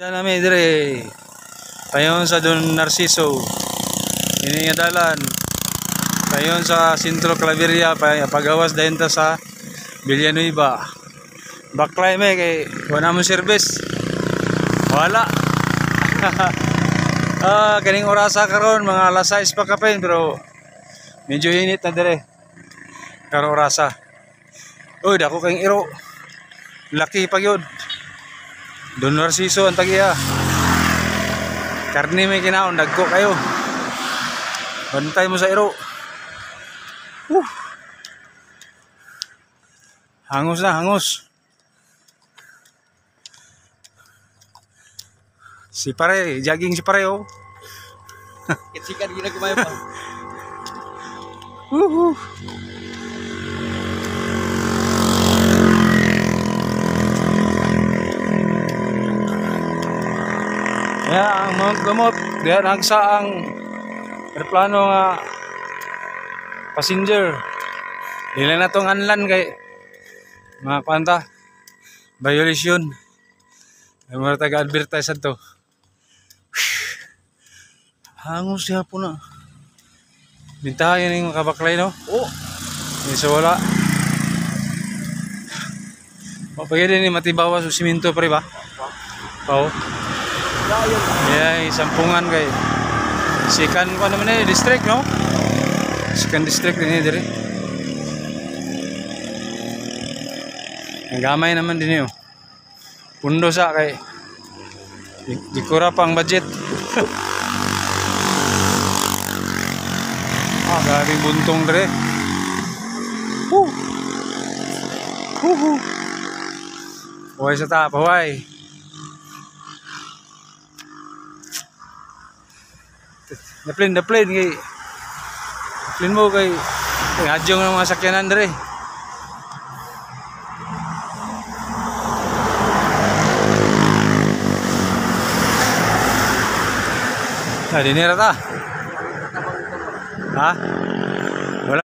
Yan namin dire payon sa Don Narciso ini nga dalan payon sa Sentro Claveria pagawas dayon ta sa Villanueva. Baklay me kay wala mo service. Wala. Kaning orasa karon mga alas 6 pa kapen pero medyo init na dire. Karon orasa. Uy, dako kayong iro. Laki pa gyud. Don Narciso ang tagiya. Karni may kinaon, dagko kayo. Bantay mo sa iro. Hangos na, hangos. Si pare, jogging si pare oh. Kitsikan gina kumayo pa. Ya, ang Mount Gamot, diyan agsa ang aeroplano nga passenger. Dili na tong anlan kay mga kwanta violation. Ay mga taga-advertise to. Hangos siya po na. Bintahan yung kabaklay no? Oh, Hindi sa wala. Pagkaya din matibawa sa siminto pa rin ba? Oo. Yeah, sampungan kay sikan ko naman eh, district no? Sikan district din eh, dire. Ang gamay naman din yun. Pundo sa kay dikura pang budget. Galing buntong dire. Huwag sa tapa, huwag. The plane kay plane mo kay hadyong ng mga sakyanan dire. Dinira ta. Ha?